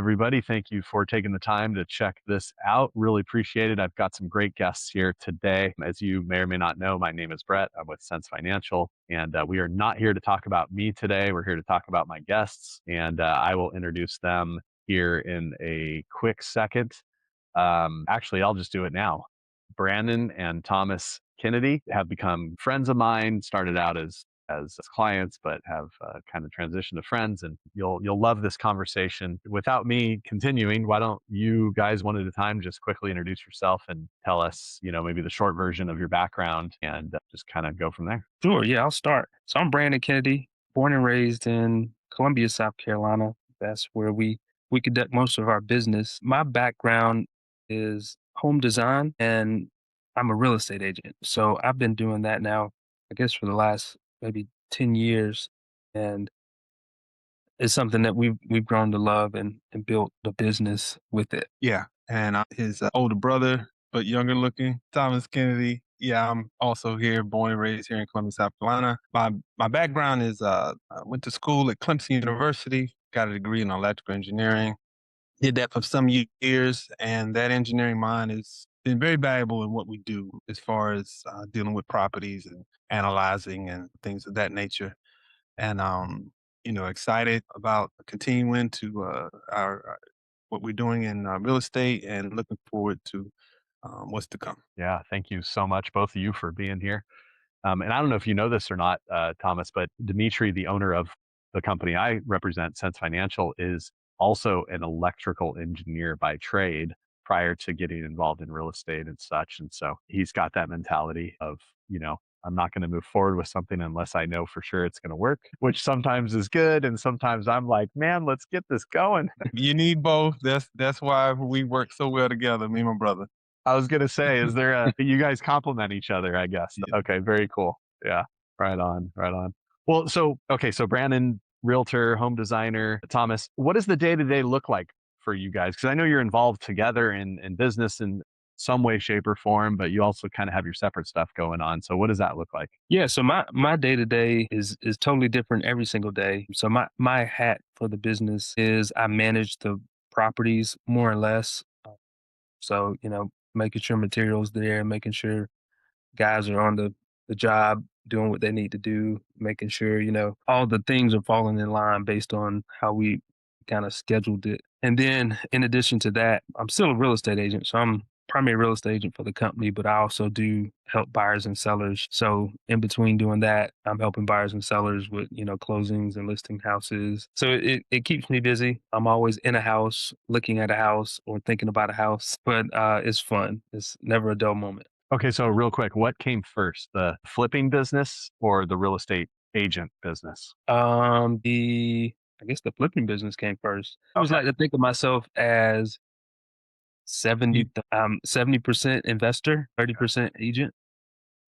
everybody. Thank you for taking the time to check this out. Really appreciate it. I've got some great guests here today. As you may or may not know, my name is Brett. I'm with Sense Financial, and we are not here to talk about me today. We're here to talk about my guests, and I will introduce them here in a quick second. Actually, I'll just do it now. Brandon and Thomas Kennedy have become friends of mine. Started out as clients, but have kind of transitioned to friends. And you'll love this conversation. Without me continuing, why don't you guys one at a time just quickly introduce yourself and tell us, maybe the short version of your background, and just kind of go from there. Sure, yeah, I'll start. So I'm Brandon Kennedy, born and raised in Columbia, South Carolina. That's where we conduct most of our business. My background is home design and I'm a real estate agent. So I've been doing that now, I guess for the last maybe 10 years. And it's something that we've grown to love and built the business with it. Yeah, and his older brother, but younger looking, Thomas Kennedy. Yeah, I'm also here, born and raised here in Columbia, South Carolina. My background is I went to school at Clemson University, got a degree in electrical engineering. Did that for some years, and that engineering mind has been very valuable in what we do as far as dealing with properties and analyzing and things of that nature. And excited about continuing to our what we're doing in real estate and looking forward to what's to come. Yeah, thank you so much, both of you, for being here. And I don't know if you know this or not, Thomas, but Dimitri, the owner of the company I represent, Sense Financial, is also an electrical engineer by trade prior to getting involved in real estate and such. And so he's got that mentality of, I'm not going to move forward with something unless I know for sure it's going to work, which sometimes is good. And sometimes I'm like, man, let's get this going. You need both. That's why we work so well together, me and my brother. I was gonna say, is there you guys complement each other, I guess. Yeah. Okay, very cool. Yeah. Right on, right on. Well, so Brandon, realtor, home designer, Thomas, what does the day-to-day look like for you guys? Because I know you're involved together in business in some way, shape, or form, but you also kind of have your separate stuff going on. So what does that look like? Yeah, so my day to day is totally different every single day. So my hat for the business is I manage the properties more or less. So, making sure materials there, making sure guys are on the job doing what they need to do, making sure, all the things are falling in line based on how we kind of scheduled it. And then in addition to that, I'm still a real estate agent. So I'm primary real estate agent for the company, but I also do help buyers and sellers. So in between doing that, I'm helping buyers and sellers with, closings and listing houses. So it keeps me busy. I'm always in a house, looking at a house or thinking about a house, but it's fun. It's never a dull moment. Okay, so real quick, what came first, the flipping business or the real estate agent business? I guess the flipping business came first. I was Okay. like to think of myself as You, 70% investor, 30% agent.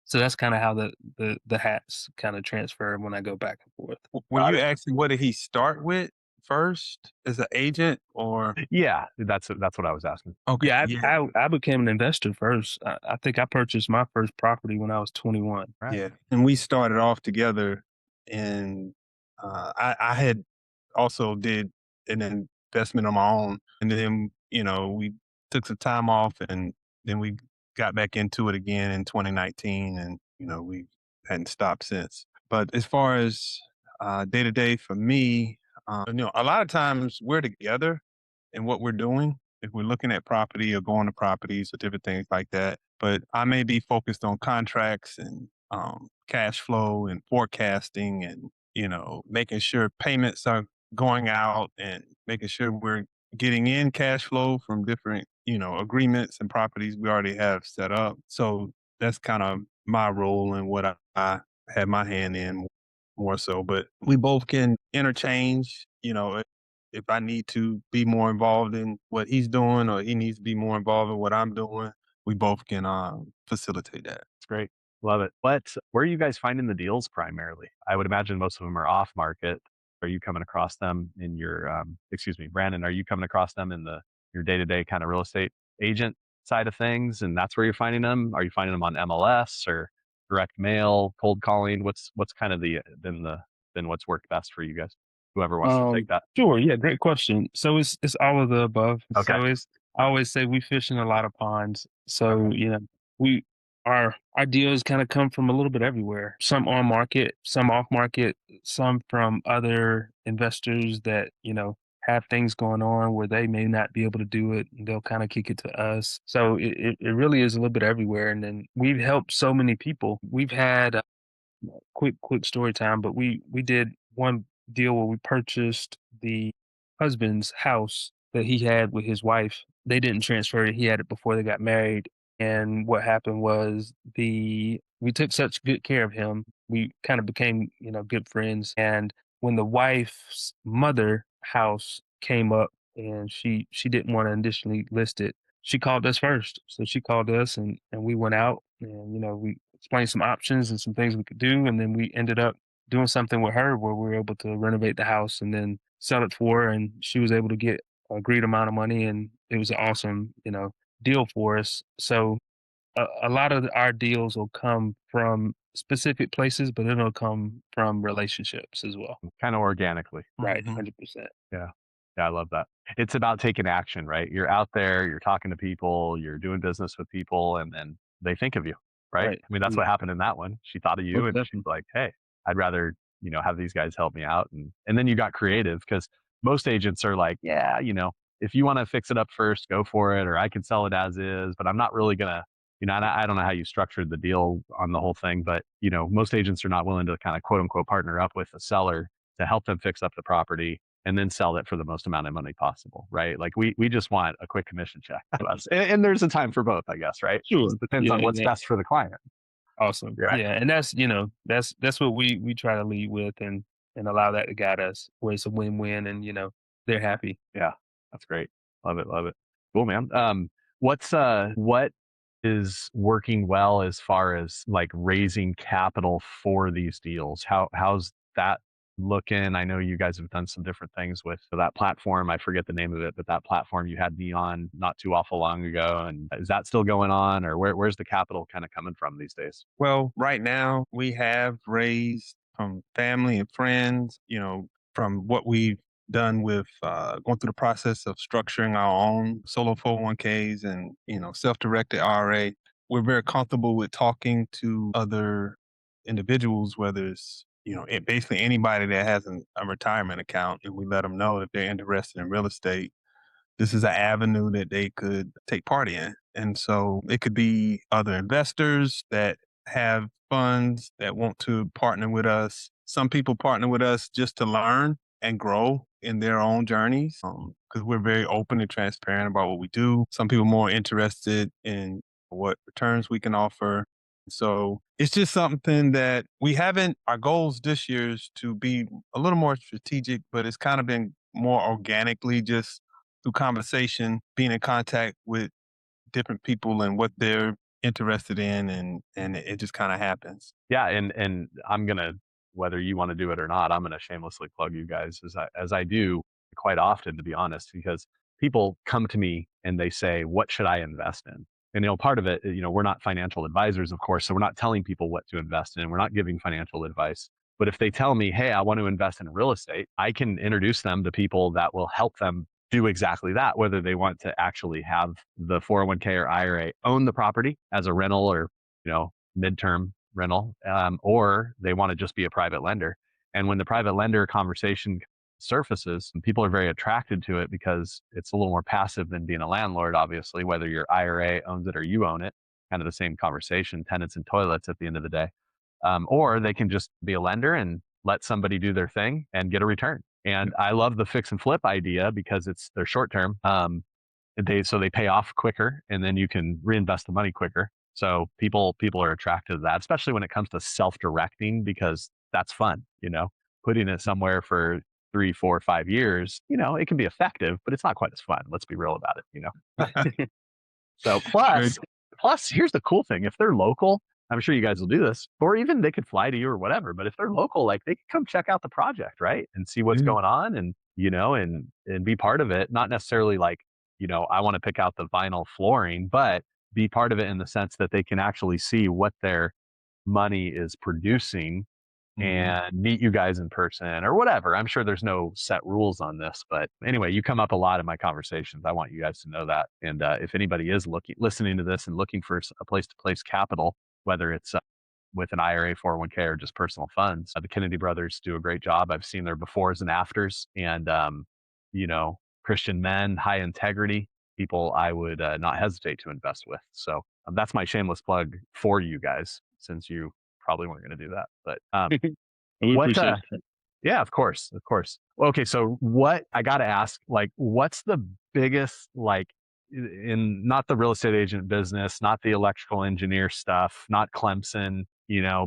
So that's kind of how the hats kind of transfer when I go back and forth. when Got you it. ask me what did he start with first as an agent or Yeah, that's what I was asking. okay, Yeah, yeah, I became an investor first. I think I purchased my first property when I was 21. Right. yeah. And we started off together and I had also did an investment on my own. And then, we took some time off and then we got back into it again in 2019 and, we hadn't stopped since. But as far as day to day for me, a lot of times we're together in what we're doing. If we're looking at property or going to properties or different things like that, but I may be focused on contracts and cash flow and forecasting and making sure payments are going out and making sure we're getting in cash flow from different, agreements and properties we already have set up. So that's kind of my role and what I have my hand in more so. But we both can interchange, if I need to be more involved in what he's doing or he needs to be more involved in what I'm doing, we both can facilitate that. It's great. Love it. Where are you guys finding the deals primarily? I would imagine most of them are off market. Are you coming across them in your, excuse me, Brandon, are you coming across them in your day-to-day kind of real estate agent side of things? And that's where you're finding them? Are you finding them on MLS or direct mail, cold calling? What's kind of been what's worked best for you guys? Whoever wants to take that. Sure. Yeah, great question. So it's all of the above. Okay. So it's I always say we fish in a lot of ponds. So we our ideas kind of come from a little bit everywhere. Some on market, some off market, some from other investors that have things going on where they may not be able to do it, and they'll kind of kick it to us. So it really is a little bit everywhere. And then we've helped so many people. We've had quick story time, but we did one deal where we purchased the husband's house that he had with his wife. They didn't transfer it. He had it before they got married. And what happened was we took such good care of him. We kind of became, good friends. And when the wife's mother house came up and she didn't want to initially list it, she called us first. So she called us and we went out and we explained some options and some things we could do, and then we ended up doing something with her where we were able to renovate the house and then sell it for her, and she was able to get a great amount of money, and it was an awesome, deal for us. So a lot of our deals will come from specific places, but it'll come from relationships as well. Kind of organically. Right, Mhm. 100%. Yeah. Yeah, I love that. It's about taking action, right? You're out there, you're talking to people, you're doing business with people, and then they think of you, right? Right. I mean, that's what happened in that one. She thought of you Most and she's definitely. like, "Hey, I'd rather, have these guys help me out." And then you got creative because most agents are like, "Yeah, if you want to fix it up first, go for it, or I can sell it as is, but I'm not really gonna, and I don't know how you structured the deal on the whole thing, but most agents are not willing to kind of quote unquote partner up with a seller to help them fix up the property and then sell it for the most amount of money possible, right? Like we just want a quick commission check out of us. And there's a time for both, I guess, right? It Sure. just depends Yeah, on and what's best for the client. awesome. Right. Yeah, and that's what we try to lead with and allow that to guide us where it's a win-win and they're happy. Yeah. That's great. Love it. Love it. Cool, man. What is working well as far as like raising capital for these deals? How's that looking? I know you guys have done some different things with that platform. I forget the name of it, but that platform you had me on not too awful long ago. And is that still going on, or where's the capital kind of coming from these days? Well, right now we have raised from family and friends, from what we've done with going through the process of structuring our own solo 401ks and, self-directed IRA. We're very comfortable with talking to other individuals, whether it's, basically anybody that has a retirement account, and we let them know that they're interested in real estate, this is an avenue that they could take part in. And so it could be other investors that have funds that want to partner with us. Some people partner with us just to learn and grow in their own journeys because we're very open and transparent about what we do. Some people more interested in what returns we can offer. So it's just something that we haven't, our goals this year is to be a little more strategic, but it's kind of been more organically just through conversation, being in contact with different people and what they're interested in, and it just kind of happens. Yeah, and I'm gonna, whether you want to do it or not, I'm gonna shamelessly plug you guys as I do quite often, to be honest, because people come to me and they say, "What should I invest in?" And part of it, we're not financial advisors, of course, so we're not telling people what to invest in. We're not giving financial advice. But if they tell me, "Hey, I want to invest in real estate," I can introduce them to people that will help them do exactly that, whether they want to actually have the 401k or IRA own the property as a rental or, midterm rental, or they want to just be a private lender. And when the private lender conversation surfaces, people are very attracted to it because it's a little more passive than being a landlord, obviously, whether your IRA owns it or you own it, kind of the same conversation, tenants and toilets at the end of the day. Or they can just be a lender and let somebody do their thing and get a return. And I love the fix and flip idea because they're short term. They pay off quicker, and then you can reinvest the money quicker. So people are attracted to that, especially when it comes to self-directing, because that's fun. Putting it somewhere for 3, 4, 5 years, it can be effective, but it's not quite as fun. Let's be real about it. So Very plus, here's the cool thing: if they're local, I'm sure you guys will do this, or even they could fly to you or whatever. But if they're local, like they could come check out the project, right, and see what's yeah. going on, and and be part of it. Not necessarily like I want to pick out the vinyl flooring, but be part of it in the sense that they can actually see what their money is producing Mhm. and meet you guys in person or whatever. I'm sure there's no set rules on this, but anyway, you come up a lot in my conversations. I want you guys to know that. And if anybody is listening to this and looking for a place to place capital, whether it's with an IRA, 401k, or just personal funds, the Kennedy brothers do a great job. I've seen their befores and afters, and you know, Christian men, high integrity people, I would not hesitate to invest with. So that's my shameless plug for you guys, since you probably weren't going to do that. But We what appreciate it. yeah, of course, of course. Well, okay, so what I got to ask, like, what's the biggest, like, in not the real estate agent business, not the electrical engineer stuff, not Clemson,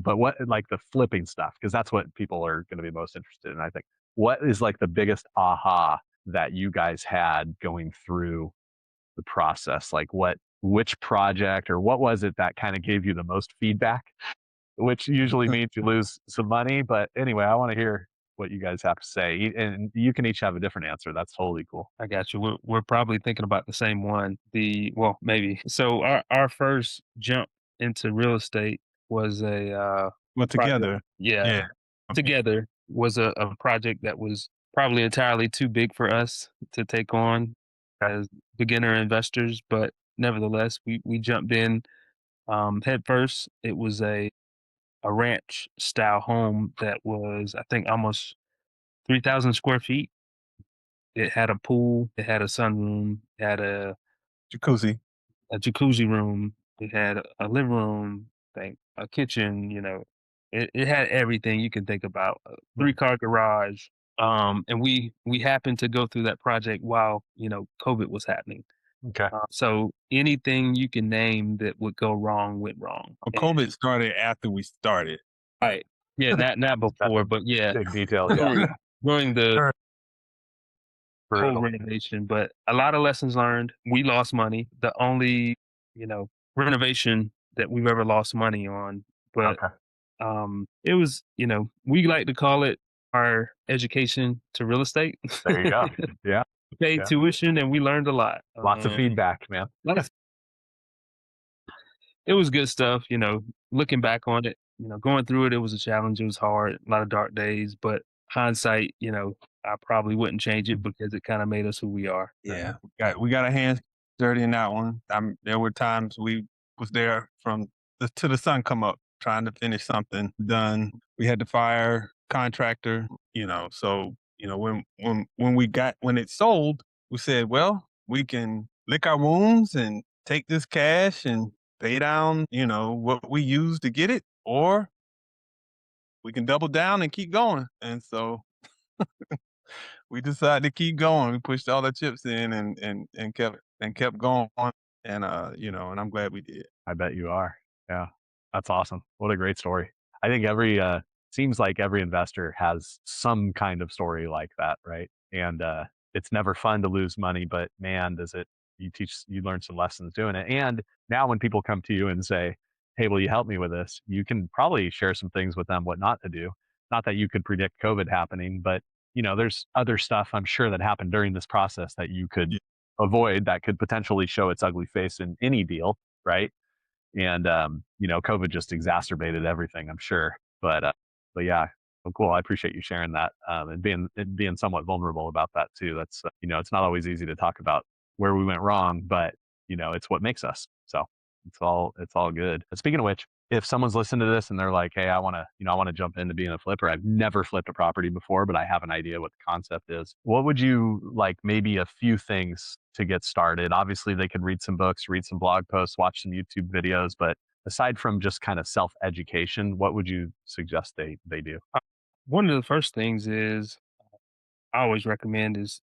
but what, like, the flipping stuff, because that's what people are going to be most interested in, I think. What is like the biggest aha that you guys had going through the process? Like, which project or what was it that kind of gave you the most feedback? Which usually means you lose some money. But anyway, I want to hear what you guys have to say. And you can each have a different answer. That's totally cool. I got you. We're probably thinking about the same one. Well, maybe. So our first jump into real estate was a Well, project. together. Yeah, Yeah. Okay. together was a project that was probably entirely too big for us to take on as beginner investors, but nevertheless, we jumped in head first. It was a ranch style home that was, I think, almost 3,000 square feet. It had a pool, it had a sunroom, it had Jacuzzi. a jacuzzi room, it had a living room, thing, a kitchen, it had everything you can think about. A Hmm. 3-car garage. And we happened to go through that project while, COVID was happening. Okay. So anything you can name that would go wrong went wrong. Well, And COVID started after we started. right. Yeah, not That's before, but yeah, big detail. Yeah. during the Sure. whole Brutal. renovation, but a lot of lessons learned. We lost money. The only, you know, renovation that we've ever lost money on. But Okay. it was, we like to call it our education to real estate. There you go. Yeah. Paid Yeah. tuition and we learned a lot. Lots of feedback, man. It was good stuff, looking back on it, going through it, it was a challenge. It was hard, a lot of dark days, but hindsight, I probably wouldn't change it because it kind of made us who we are. Yeah, we got our hands dirty in that one. There were times we was there from till the sun come up trying to finish something done. We had to fire contractor, So when it sold, we said, well, we can lick our wounds and take this cash and pay down, what we used to get it, or we can double down and keep going. And so we decided to keep going. We pushed all the chips in and kept going. And I'm glad we did. I bet you are. Yeah. That's awesome. What a great story. I think seems like every investor has some kind of story like that, right? And it's never fun to lose money, but man, you learn some lessons doing it. And now when people come to you and say, hey, will you help me with this? You can probably share some things with them, what not to do. Not that you could predict COVID happening, but there's other stuff I'm sure that happened during this process that you could Yeah. avoid that could potentially show its ugly face in any deal, right? And COVID just exacerbated everything, I'm sure. But yeah, well, cool. I appreciate you sharing that, and being somewhat vulnerable about that too. That's it's not always easy to talk about where we went wrong, but it's what makes us. So it's all good. And speaking of which, if someone's listening to this and they're like, hey, I want to jump into being a flipper. I've never flipped a property before, but I have an idea what the concept is. What would you like, maybe a few things to get started? Obviously they could read some books, read some blog posts, watch some YouTube videos, but aside from just kind of self-education, what would you suggest they do? One of the first things is I always recommend is,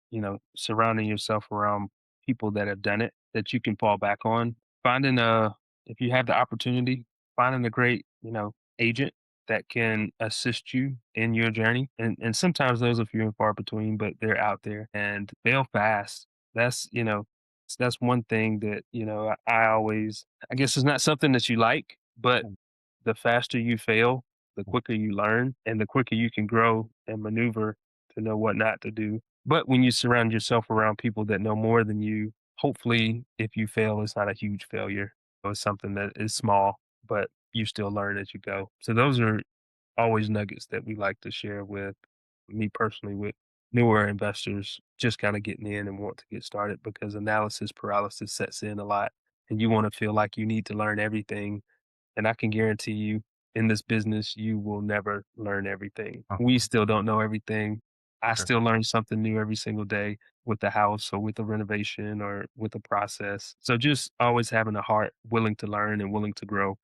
surrounding yourself around people that have done it that you can fall back on. Finding if you have the opportunity, finding a great, agent that can assist you in your journey. And sometimes those are few and far between, but they're out there and fail fast. That's, that's one thing that, I always, I guess it's not something that you like, but the faster you fail, the quicker you learn and the quicker you can grow and maneuver to know what not to do. But when you surround yourself around people that know more than you, hopefully, if you fail, it's not a huge failure. It's something that is small, but you still learn as you go. So those are always nuggets that we like to share with me personally with newer investors just kind of getting in and want to get started because analysis paralysis sets in a lot and you want to feel like you need to learn everything. And I can guarantee you in this business, you will never learn everything. Oh, We still don't know everything. I sure. still learn something new every single day with the house or with the renovation or with the process. So just always having a heart willing to learn and willing to grow,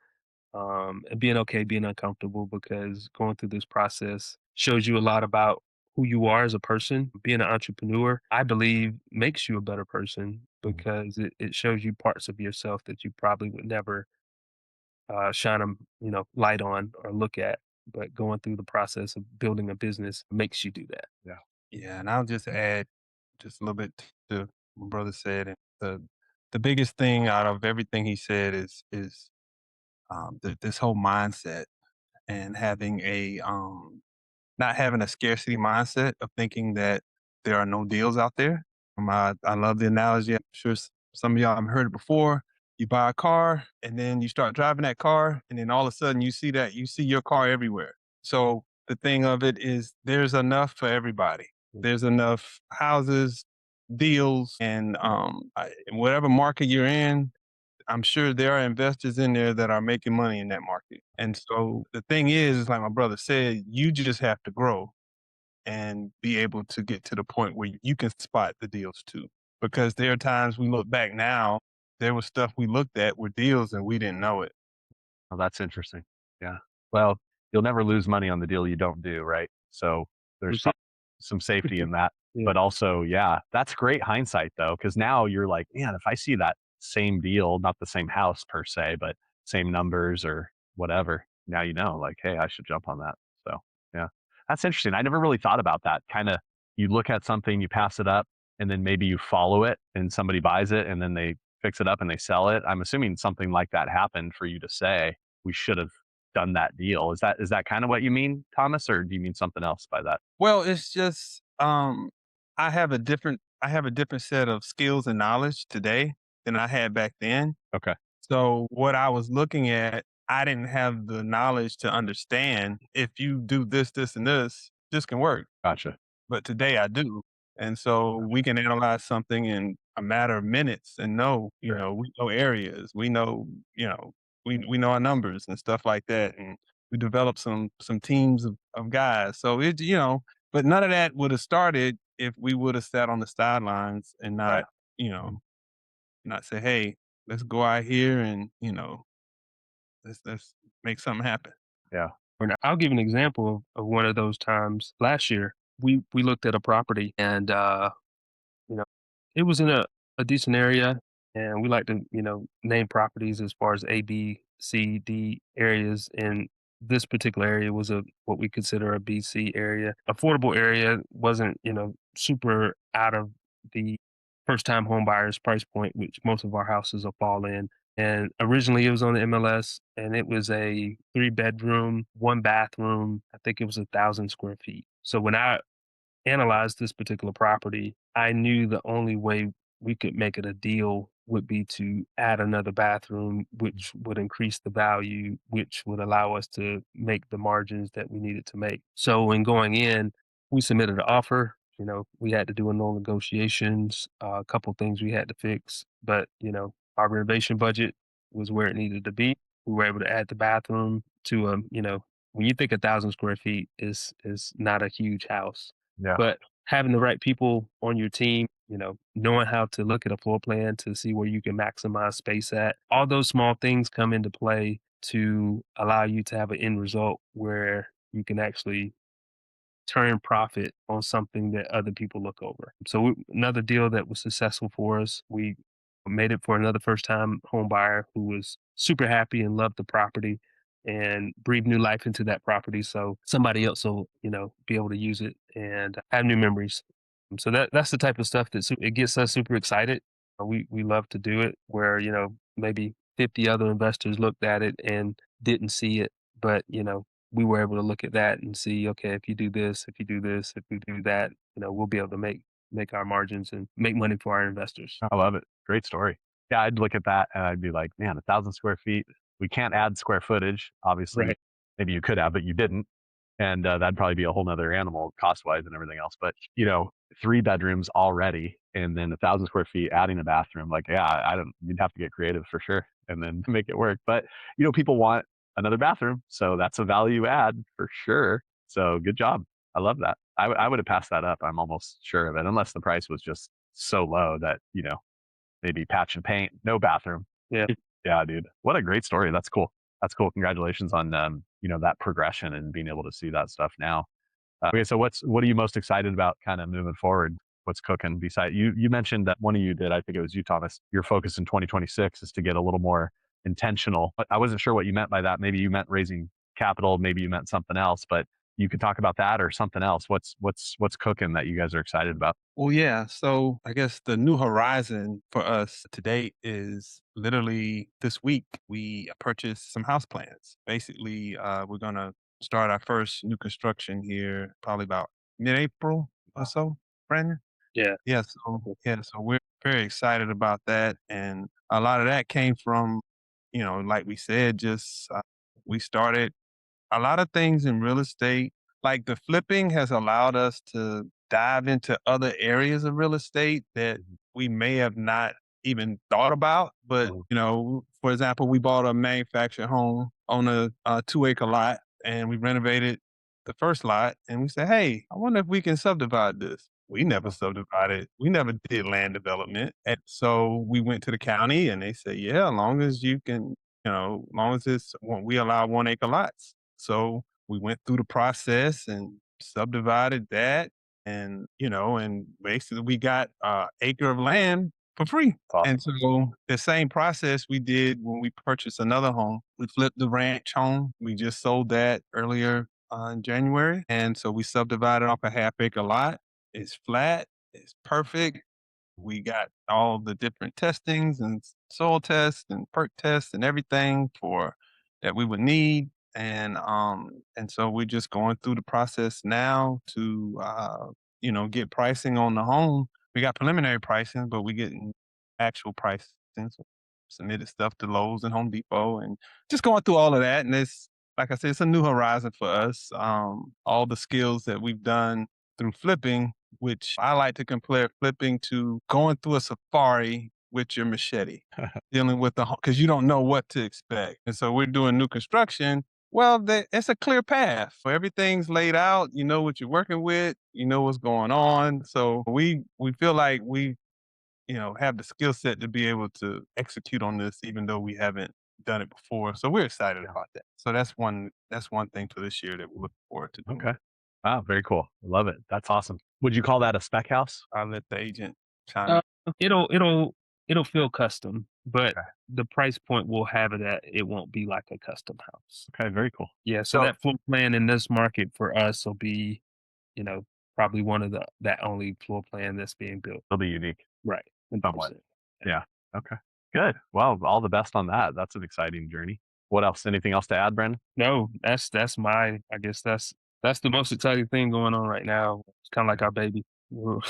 and being okay being uncomfortable because going through this process shows you a lot about who you are as a person. Being an entrepreneur, I believe, makes you a better person Mhm. because it shows you parts of yourself that you probably would never shine a light on or look at. But going through the process of building a business makes you do that. Yeah. Yeah, and I'll just add just a little bit to what my brother said. And the biggest thing out of everything he said is this whole mindset and having a not having a scarcity mindset of thinking that there are no deals out there. I love the analogy. I'm sure some of y'all have heard it before. You buy a car and then you start driving that car, and then all of a sudden you see your car everywhere. So the thing of it is there's enough for everybody. There's enough houses, deals, and in whatever market you're in, I'm sure there are investors in there that are making money in that market. And so the thing is like my brother said, you just have to grow and be able to get to the point where you can spot the deals too. Because there are times we look back now, there was stuff we looked at were deals and we didn't know it. Oh, that's interesting. Yeah. Well, you'll never lose money on the deal you don't do, right? So there's That's it. probably some safety in that. Yeah. But also, yeah, that's great hindsight though, because now you're like, man, if I see that same deal, not the same house per se, but same numbers or whatever, now you know, like, hey, I should jump on that. So yeah, that's interesting. I never really thought about that. Kind of, you look at something, you pass it up, and then maybe you follow it, and somebody buys it, and then they fix it up and they sell it. I'm assuming something like that happened for you to say we should have done that deal. Is that kind of what you mean, Thomas, or do you mean something else by that? Well, it's just I have a different set of skills and knowledge today than I had back then. Okay, So what I was looking at, I didn't have the knowledge to understand if you do this, this, and this can work. gotcha. But today I do. And so we can analyze something in a matter of minutes and know, Sure. we know areas, we know, we know our numbers and stuff like that. And we develop some teams of guys. So but none of that would have started if we would have sat on the sidelines and Right. you know, not say, hey, let's go out here and, let's make something happen. Yeah. And I'll give an example of one of those times last year. We looked at a property and you know, it was in a decent area, and we like to, name properties as far as A, B, C, D areas. And this particular area was a what we consider a B, C area. Affordable area wasn't, super out of the first time home buyers price point, which most of our houses will fall in. And originally it was on the MLS and it was a 3 bedroom, 1 bathroom. I think it was 1,000 square feet. So when I analyzed this particular property, I knew the only way we could make it a deal would be to add another bathroom, which would increase the value, which would allow us to make the margins that we needed to make. So when going in, we submitted an offer. We had to do a no negotiations, a couple things we had to fix, but our renovation budget was where it needed to be. We were able to add the bathroom to when you think 1,000 square feet is not a huge house, Yeah. but having the right people on your team, knowing how to look at a floor plan to see where you can maximize space at, all those small things come into play to allow you to have an end result where you can actually turn profit on something that other people look over. So another deal that was successful for us, we made it for another first time home buyer who was super happy and loved the property and breathed new life into that property. So somebody else will, be able to use it and have new memories. So that's the type of stuff that it gets us super excited. We love to do it where, maybe 50 other investors looked at it and didn't see it, but we were able to look at that and see, okay, if you do this, if you do this, if we do that, we'll be able to make our margins and make money for our investors. I love it. Great story. Yeah, I'd look at that and I'd be like, man, 1,000 square feet. We can't add square footage. Obviously, Right. maybe you could have, but you didn't. And that'd probably be a whole nother animal cost wise and everything else. But, 3 bedrooms already and then 1,000 square feet adding a bathroom. Like, yeah, I don't, you'd have to get creative for sure and then make it work. But, people want another bathroom. So that's a value add for sure. So good job. I love that. I would have passed that up. I'm almost sure of it, unless the price was just so low that, maybe patch and paint, no bathroom. Yeah. Yeah, dude. What a great story. That's cool. That's cool. Congratulations on, that progression and being able to see that stuff now. Okay, so what are you most excited about kind of moving forward? What's cooking beside you mentioned that one of you did, I think it was you, Thomas, your focus in 2026 is to get a little more intentional. But I wasn't sure what you meant by that. Maybe you meant raising capital, maybe you meant something else, but you could talk about that or something else. What's cooking that you guys are excited about? Well, yeah. So I guess the new horizon for us to date is literally this week we purchased some house plans. Basically, we're gonna start our first new construction here probably about mid-April or so. Brandon. Yeah. Yeah. So we're very excited about that, and a lot of that came from, like we said, just we started a lot of things in real estate, like the flipping has allowed us to dive into other areas of real estate that Mhm. we may have not even thought about. But, Mhm. for example, we bought a manufactured home on a 2 acre lot and we renovated the first lot and we said, hey, I wonder if we can subdivide this. We never subdivided. We never did land development. And so we went to the county and they said, yeah, as long as you can, as long as we allow 1 acre lots. So we went through the process and subdivided that and basically we got acre of land for free. Thought. And so the same process we did when we purchased another home. We flipped the ranch home. We just sold that earlier in January. And so we subdivided off a half-acre lot. It's flat. It's perfect. We got all the different testings and soil tests and perk tests and everything for that we would need. And so we're just going through the process now to get pricing on the home. We got preliminary pricing, but we getting actual pricing. So submitted stuff to Lowe's and Home Depot and just going through all of that. And it's like I said, it's a new horizon for us. All the skills that we've done through flipping, which I like to compare flipping to going through a safari with your machete, dealing with because you don't know what to expect. And so we're doing new construction. Well, it's a clear path. So everything's laid out. You know what you're working with. You know what's going on. So we feel like we have the skill set to be able to execute on this, even though we haven't done it before. So we're excited Yeah. about that. So that's one thing for this year that we're looking forward to doing. Okay. Wow, very cool. Love it. That's awesome. Would you call that a spec house? I'll let the agent chime Uh, in. it'll feel custom, but Okay. the price point will have it at it won't be like a custom house. Okay, very cool. Yeah, so So that floor plan in this market for us will be, you know, probably one of the that only floor plan that's being built. it'll be unique Right. somewhat. 100%. Yeah. Okay. Good. Well, all the best on that. That's an exciting journey. What else? Anything else to add, Brandon? No, that's my I guess that's the most exciting thing going on right now. It's kinda like our baby. We're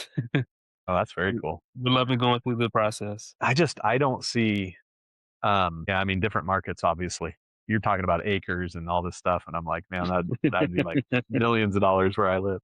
Oh, that's very cool. we're loving going through the process. I don't see yeah, I mean different markets obviously. You're talking about acres and all this stuff and I'm like, man, that'd be like millions of dollars where I live.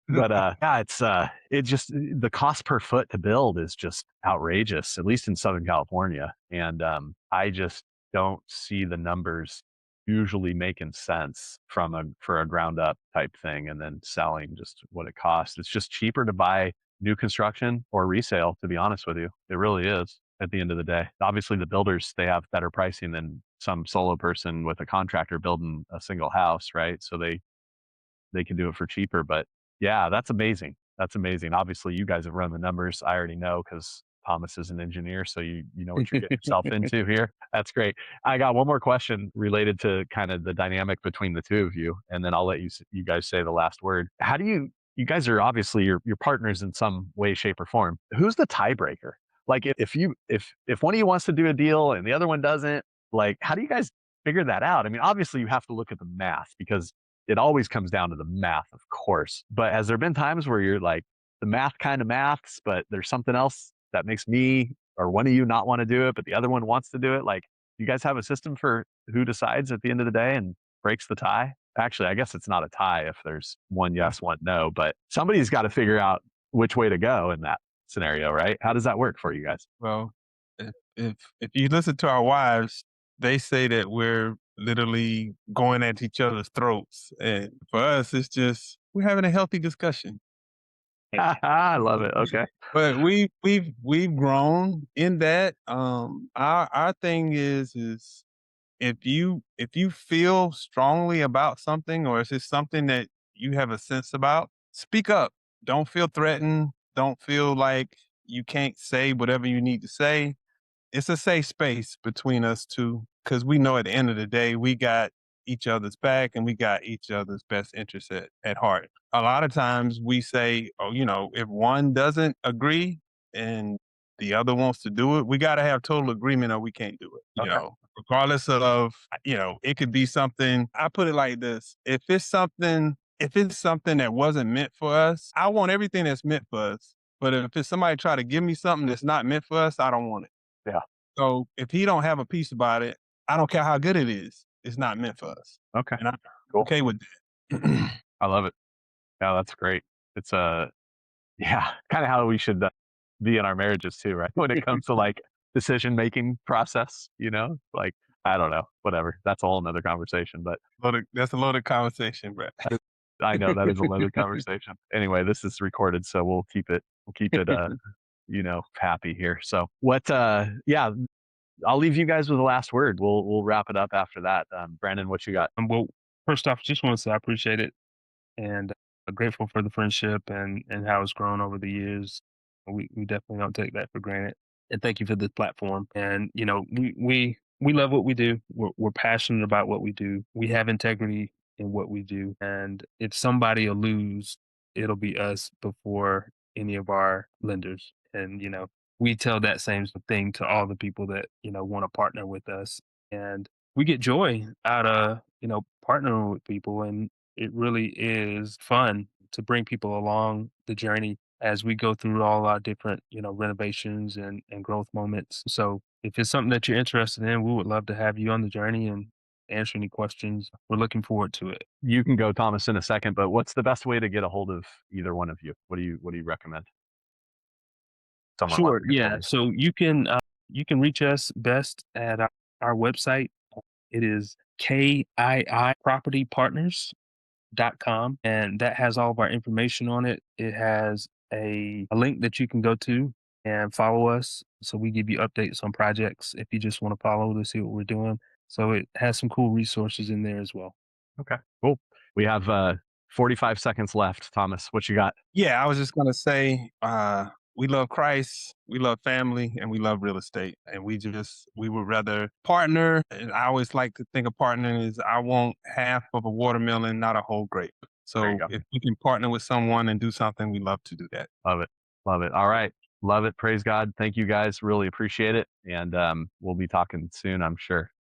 But yeah, it just the cost per foot to build is just outrageous, at least in Southern California. And I just don't see the numbers usually making sense for a ground up type thing and then selling just what it costs. It's just cheaper to buy new construction or resale, to be honest with you. It really is at the end of the day. Obviously the builders, they have better pricing than some solo person with a contractor building a single house, right? So they can do it for cheaper. But yeah, that's amazing. That's amazing. Obviously, you guys have run the numbers. I already know because Thomas is an engineer, so you know what you're getting yourself into here. That's great. I got one more question related to kind of the dynamic between the two of you, and then I'll let you guys say the last word. How do you guys are obviously your partners in some way, shape, or form. Who's the tiebreaker? Like if one of you wants to do a deal and the other one doesn't, like how do you guys figure that out? I mean, obviously you have to look at the math because it always comes down to the math, of course. But has there been times where you're like, the math kind of maths, but there's something else that makes me or one of you not want to do it, but the other one wants to do it? Like, you guys have a system for who decides at the end of the day and breaks the tie? actually, I guess it's not a tie if there's one yes, one no, but somebody's got to figure out which way to go in that scenario, right? How does that work for you guys? Well, if you listen to our wives, they say that we're literally going at each other's throats, and for us, it's just we're having a healthy discussion. I love it. Okay. But we've grown in that. Our thing is if you feel strongly about something, or if it's something that you have a sense about, speak up. Don't feel threatened. Don't feel like you can't say whatever you need to say. It's a safe space between us two because we know at the end of the day we got each other's back and we got each other's best interests at heart. A lot of times we say, oh, if one doesn't agree and the other wants to do it, we got to have total agreement or we can't do it, Okay. regardless of, it could be something. I put it like this. If it's something that wasn't meant for us, I want everything that's meant for us. But if it's somebody try to give me something that's not meant for us, I don't want it. Yeah. So if he don't have a piece about it, I don't care how good it is. It's not meant for us, Okay. and I'm Cool. okay with that. I love it. Yeah, that's great. It's yeah, kind of how we should be in our marriages too, right? When it comes to like decision making process, like I don't know, whatever. That's a whole nother conversation, but That's a loaded conversation, Brett. I know that is a loaded conversation. Anyway, this is recorded, so we'll keep it happy here. So what yeah, I'll leave you guys with the last word. We'll wrap it up after that. Brandon, what you got? Well, first off, just want to say I appreciate it, and grateful for the friendship and how it's grown over the years. We definitely don't take that for granted. And thank you for this platform. And we love what we do. We're passionate about what we do. We have integrity in what we do. And if somebody will lose, it'll be us before any of our lenders. And we tell that same thing to all the people that want to partner with us. And we get joy out of partnering with people, and it really is fun to bring people along the journey as we go through all our different, renovations and growth moments. So if it's something that you're interested in, we would love to have you on the journey and answer any questions. We're looking forward to it. You can go, Thomas, in a second, but what's the best way to get a hold of either one of you? What do you recommend? Someone wants Sure. to get a hold Yeah. of you. So you can reach us best at our website. It is KII Property Partners.com, and that has all of our information on it. It has a link that you can go to and follow us. So we give you updates on projects if you just want to follow to see what we're doing. So it has some cool resources in there as well. Okay, cool. We have 45 seconds left. Thomas, what you got? Yeah, I was just gonna say, we love Christ, we love family, and we love real estate, and we would rather partner. And I always like to think of partnering as I want half of a watermelon, not a whole grape. There you So go. if we can partner with someone and do something, we love to do that. Love it. Love it. All right. Love it. Praise God. Thank you guys. Really appreciate it. And we'll be talking soon, I'm sure.